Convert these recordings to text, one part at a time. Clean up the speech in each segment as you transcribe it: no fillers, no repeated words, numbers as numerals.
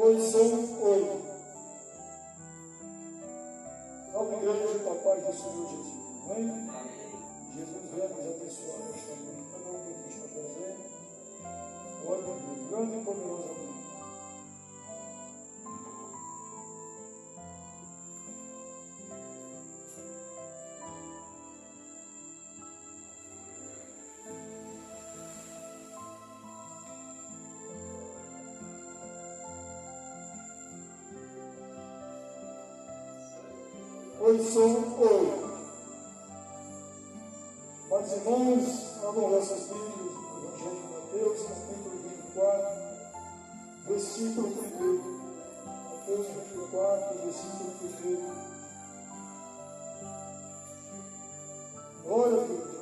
Pois são 8. Salve igreja com a paz do Senhor Jesus. Amém? Jesus vai nos abençoar nesta noite. Cada um que está fazendo. Glória a Deus. Grande e poderosamente. Pois são 8. Mas irmãos, abram vossas Bíblias, no Evangelho de Mateus, capítulo 24, versículo 1. Mateus 24, versículo 1. Glória a Deus.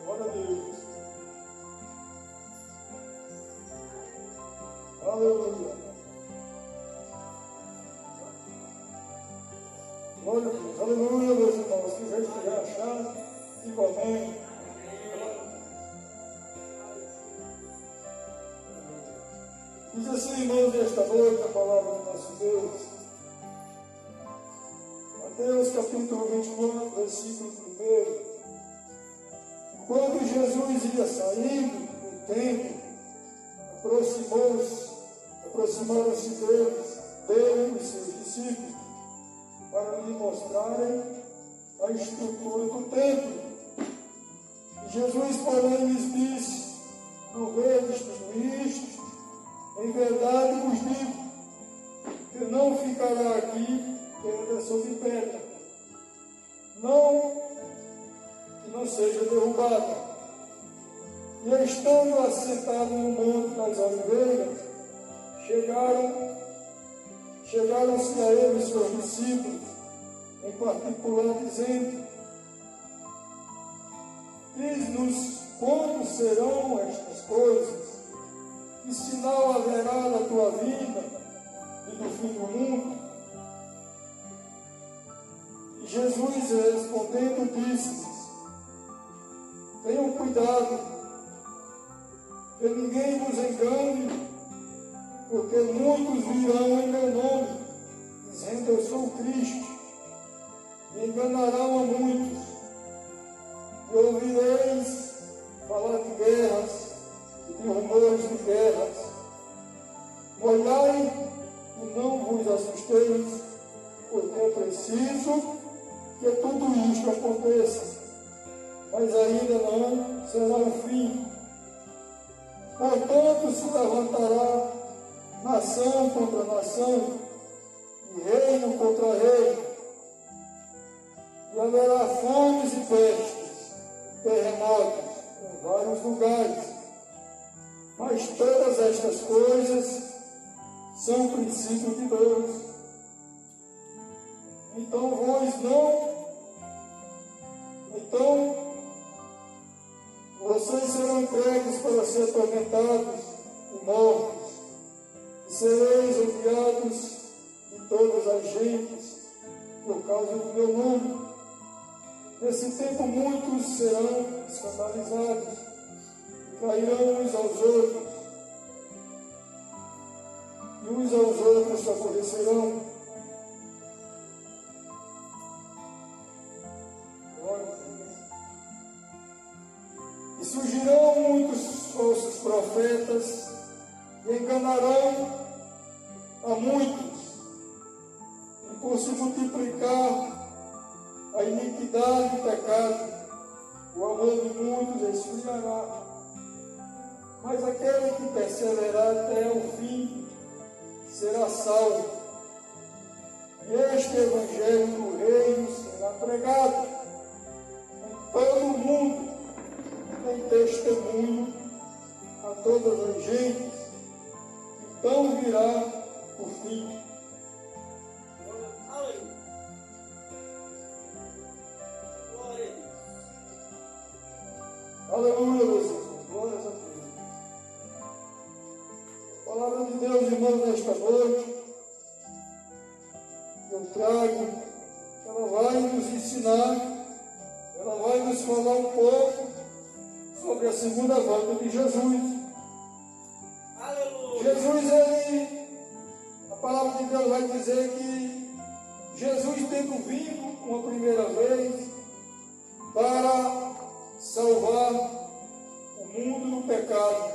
Glória a Deus. Aleluia. Glória a Deus. Aleluia, meus irmãos. Que já estiver achado, diga amém. Diz assim, irmãos, esta noite a palavra do nosso Deus. Mateus capítulo 24, versículo 1. Quando Jesus ia saindo do templo, aproximaram-se dele os seus discípulos, para lhe mostrarem a estrutura do templo. E Jesus, porém, lhes disse: não vedes tudo isto? Em verdade vos digo, que não ficará aqui pedra sobre pedra, que não seja derrubada. E estando assentado no monte das oliveiras, chegaram-se a ele seus discípulos, em particular, dizendo: diz-nos quando serão estas coisas, que sinal haverá da tua vinda e do fim do mundo? E Jesus, respondendo, disse-lhes: tenham cuidado, que ninguém vos engane, porque muitos virão em meu nome, dizendo: eu sou o Cristo, e enganarão a muitos. E ouvireis falar de guerras e de rumores de guerras. Olhai e não vos assusteis, porque é preciso que tudo isto aconteça, mas ainda não será o fim. Portanto, se levantará nação contra nação, e reino contra reino, e haverá fomes e pestes, terremotos em vários lugares. Mas todas estas coisas são princípios de Deus. Então vocês serão entregues para ser atormentados e mortos, e sereis odiados de todas as gentes por causa do meu nome. Nesse tempo muitos serão escandalizados, e cairão uns aos outros, e uns aos outros se aborrecerão. E surgirão muitos falsos profetas, e enganarão a muitos, e por se multiplicar a iniquidade e o pecado, o amor de muitos esfriará. Mas aquele que perseverar até o fim será salvo. E este evangelho do reino será pregado em todo o mundo, em testemunho a todas as gentes. Então virá o fim. Aleluia, meus irmãos. Glórias a Deus. A palavra de Deus meus irmãos, nesta noite, eu trago, ela vai nos ensinar, ela vai nos falar um pouco sobre a segunda volta de Jesus. Aleluia. Jesus, a palavra de Deus vai dizer que Jesus, tendo vindo uma primeira vez para salvar o mundo do pecado,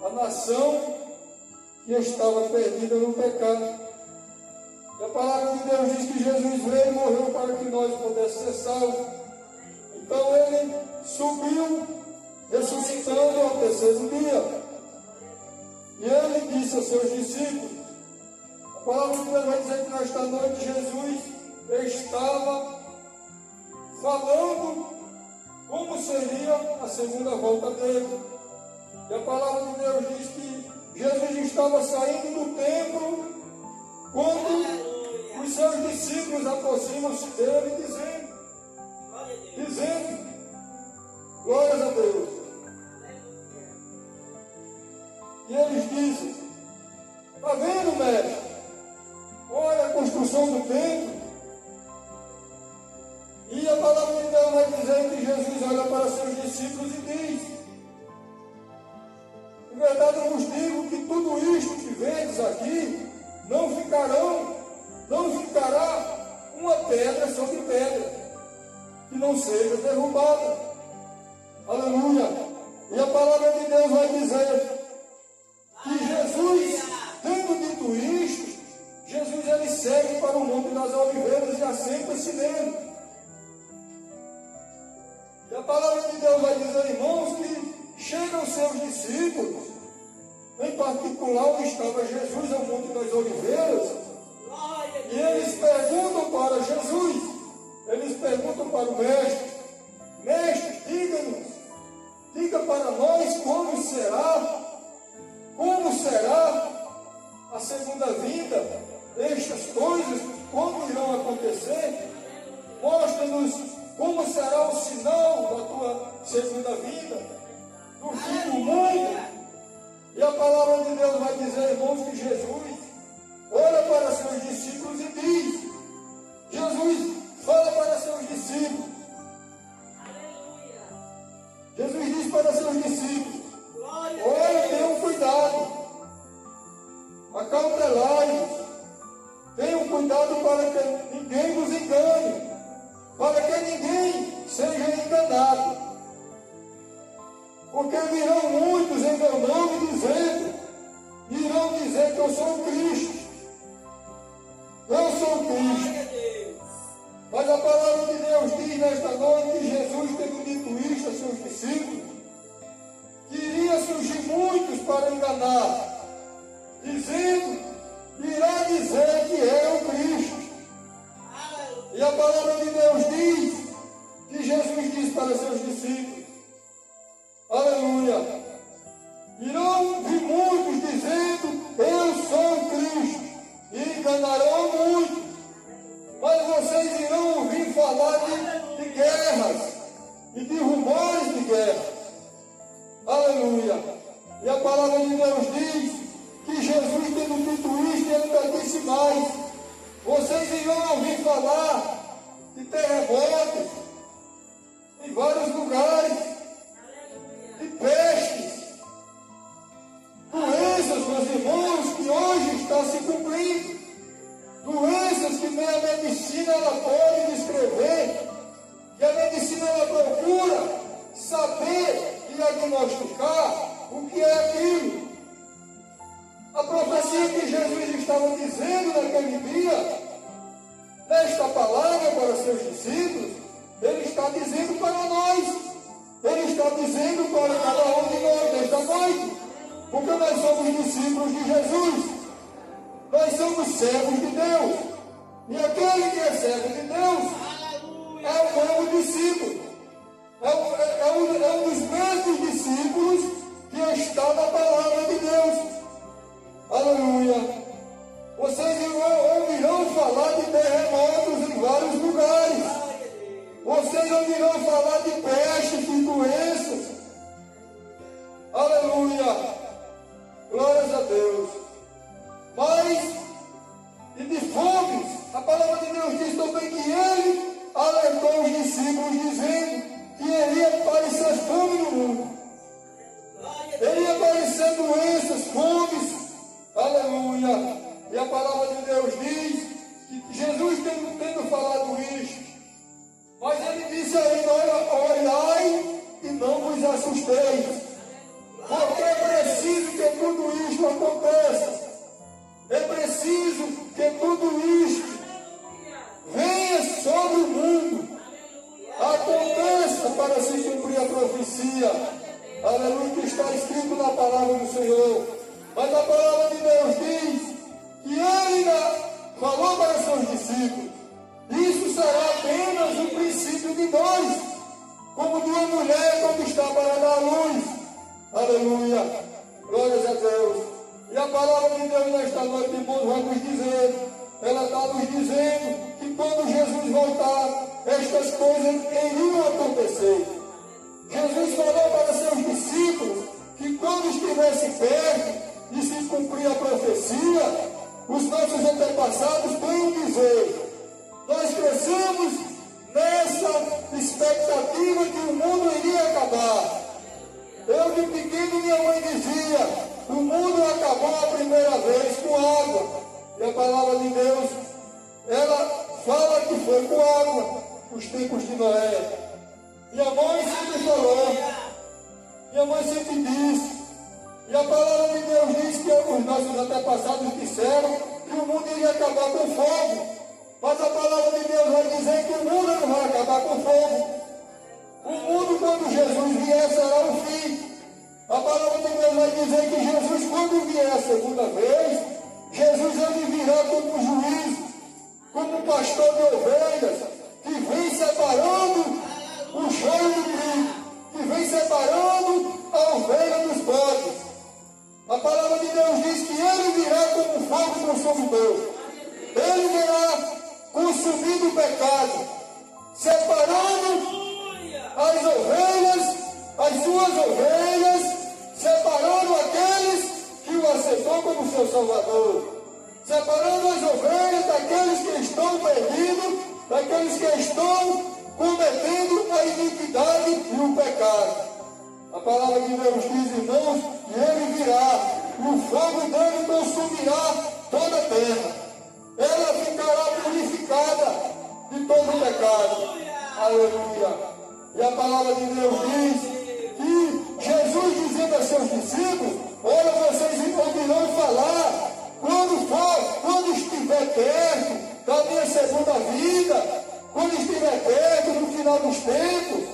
a nação que estava perdida no pecado. E a palavra de Deus diz que Jesus veio e morreu para que nós pudéssemos ser salvos. Então ele subiu, ressuscitando ao terceiro dia. E ele disse aos seus discípulos, a palavra de Deus vai dizer que nesta noite Jesus estava falando como seria a segunda volta dele. E a palavra de Deus diz que Jesus estava saindo do templo quando os seus discípulos aproximam-se dele dizendo, glórias a Deus. E eles dizem, está vendo, mestre? Olha a construção do templo. E a palavra de Deus vai dizer que Jesus olha para seus discípulos e diz, em verdade eu vos digo que tudo isto que vedes aqui não ficará uma pedra sobre pedra, que não seja derrubada. Aleluia. E a palavra de Deus vai dizer que Jesus, tendo dito isto, Jesus ele segue para o Monte das Oliveiras e assenta-se nele. E a palavra de Deus vai dizer, irmãos, que chegam seus discípulos, em particular onde estava Jesus ao Monte das Oliveiras, e eles perguntam para Jesus, eles perguntam para o mestre, diga-nos, diga para nós como será a segunda vinda, estas coisas, como irão acontecer, mostra-nos como será o sinal da tua segunda vinda, do fim do mundo. E a palavra de Deus vai dizer, irmãos, que Jesus olha para seus discípulos e diz, Jesus fala para seus discípulos, Jesus diz para seus discípulos, olha, tenham cuidado, acautelai-vos, tenham cuidado para que ninguém vos engane, para que ninguém seja enganado. Porque virão muitos em meu nome dizendo, irão dizer que eu sou o Cristo. Eu sou o Cristo. Mas a palavra de Deus diz nesta noite que Jesus, tendo dito isto a seus discípulos, que iria surgir muitos para enganar, dizendo, irá dizer que é o Cristo. E a palavra de Deus diz que Jesus disse para seus discípulos, aleluia, irão vir muitos dizendo, eu sou o Cristo, e enganarão muitos, mas vocês irão ouvir falar de guerras e de rumores de guerra. Aleluia. E a palavra de Deus diz que Jesus, tendo dito isto, ele ainda disse mais, vocês irão ouvir falar de terremotos em vários lugares, de pestes, doenças, meus irmãos, que hoje está se cumprindo, doenças que nem a medicina ela pode descrever, que a medicina ela procura saber e diagnosticar o que é aquilo. A profecia que Jesus estava dizendo naquele dia, nesta palavra para seus discípulos, ele está dizendo para nós. Ele está dizendo para cada um de nós nesta noite, porque nós somos discípulos de Jesus, nós somos servos de Deus, e aquele que é servo de Deus é o novo discípulo, é um dos mesmos discípulos que está na palavra de Deus. Aleluia. Vocês ouvirão falar de terremotos em vários lugares. Vocês ouvirão falar de pestes, de doenças. Aleluia. Glórias a Deus. ainda, olhai e não vos assusteis, porque é preciso que tudo isto aconteça. É preciso que tudo isto venha sobre o mundo, aconteça para se cumprir a profecia, aleluia, que está escrito na palavra do Senhor. Mas a palavra de Deus diz que Ele ainda falou para seus discípulos: isso será apenas o princípio de dores, como de uma mulher quando está para dar à luz. Aleluia, glórias a Deus. E a palavra de Deus nesta noite, irmãos, vai nos dizer, ela está nos dizendo que quando Jesus voltar, estas coisas iriam acontecer. Jesus falou para seus discípulos que quando estivesse perto de se cumprir a profecia, os nossos antepassados têm dizer: nós crescemos nessa expectativa que o mundo iria acabar. Eu de pequeno, minha mãe dizia: o mundo acabou a primeira vez com água. E a palavra de Deus, ela fala que foi com água, os tempos de Noé. Minha mãe sempre falou, minha mãe sempre disse, e a palavra de Deus diz que os nossos antepassados disseram que o mundo iria acabar com fogo. Mas a palavra de Deus vai dizer que o mundo não vai acabar com fogo. O mundo, quando Jesus vier, será o fim. A palavra de Deus vai dizer que Jesus, quando vier a segunda vez, Jesus ele virá como um juiz, como um pastor de ovelhas, que vem separando o joio do trigo, que vem separando a ovelha dos bodes. A palavra de Deus diz que ele virá como um fogo consumidor. Ele virá consumindo o pecado, separando as ovelhas, as suas ovelhas, separando aqueles que o aceitou como seu Salvador, separando as ovelhas daqueles que estão perdidos, daqueles que estão cometendo a iniquidade e o pecado. A palavra de Deus diz, irmãos, que ele virá, e o fogo dele consumirá toda a terra. Ela ficará purificada de todo o pecado. Aleluia. E a palavra de Deus diz que Jesus dizendo a seus discípulos: olha, vocês ouvirão falar quando estiver perto da minha segunda vida, quando estiver perto no final dos tempos.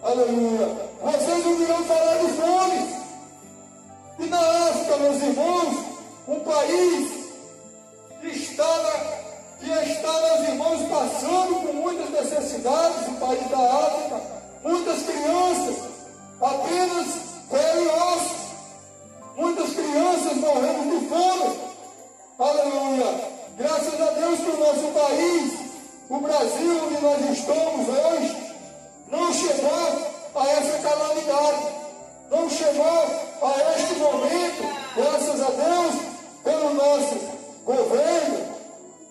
Aleluia. Vocês ouvirão falar de fome. E na África, meus irmãos, um país que está, meus irmãos, passando por muitas necessidades, o país da África, muitas crianças apenas pele e osso, muitas crianças morrendo de fome. Aleluia. Graças a Deus que o nosso país, o Brasil, onde nós estamos hoje, não chegou a essa calamidade, não chegou a este momento, graças a Deus, pelo nosso governo,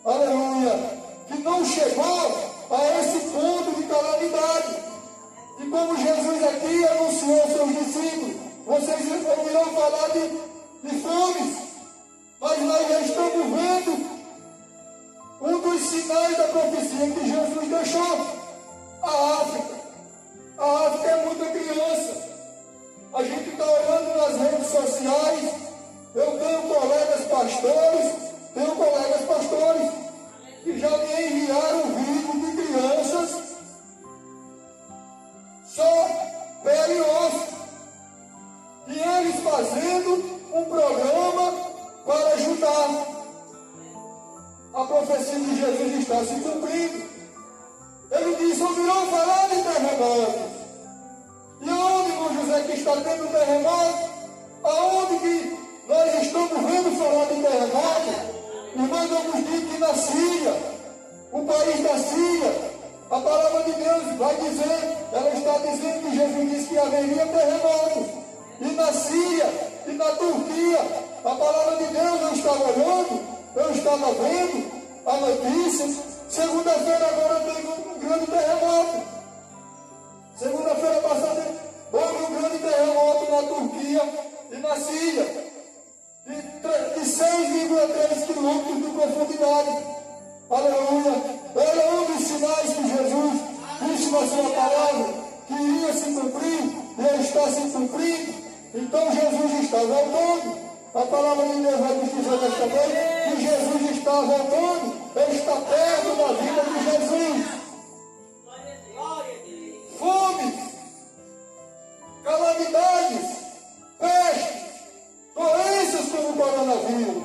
aleluia, que não chegou a esse ponto de calamidade. E como Jesus aqui anunciou aos seus discípulos, vocês ouvirão falar de fomes, mas nós já estamos vendo um dos sinais da profecia que Jesus deixou: a África. A África é muita criança. A gente está olhando nas redes sociais. Eu tenho colegas pastores que já me enviaram vídeo de crianças só pele e osso, e eles fazendo um programa para ajudar. A profecia de Jesus está se cumprindo. Ele disse: ouvirão falar de terremotos. E aonde, irmão José, que está tendo terremoto? Aonde que nós estamos vendo falar de terremoto? Irmãos, vamos dizer que na Síria, o país da Síria, a palavra de Deus vai dizer, ela está dizendo que Jesus disse que haveria terremotos. E na Síria e na Turquia, a palavra de Deus, eu estava olhando, eu estava vendo a notícia. Segunda-feira agora teve um grande terremoto. Segunda-feira passada houve um grande terremoto na Turquia e na Síria, de 6,3 quilômetros de profundidade. Aleluia. Olha um dos sinais que Jesus disse na sua palavra. palavra que iria se cumprir, e está se cumprindo. Então Jesus está voltando. A palavra de Deus vai nos dizer nesta noite que Jesus está voltando. Ele está perto da vida de Jesus. Fome, calamidades, pestes, doenças como o coronavírus.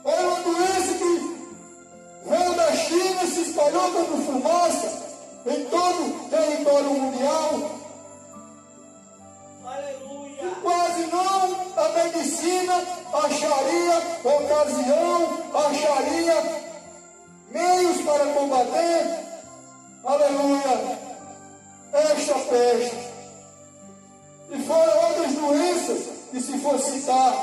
É uma doença que veio da China e se espalhou como fumaça em todo o território mundial. Aleluia. E quase não a medicina acharia ocasião, acharia meios para combater, aleluia, esta peste. E foram outras doenças que, se for citar,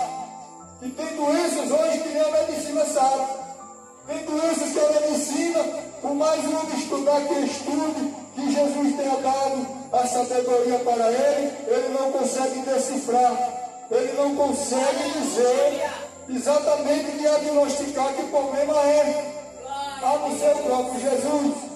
que tem doenças hoje que nem a medicina sabe. Tem doenças que a medicina, por mais um estudar que estude, que Jesus tenha dado a sabedoria para ele não consegue decifrar. Ele não consegue dizer exatamente diagnosticar que problema é. A não ser o próprio Jesus.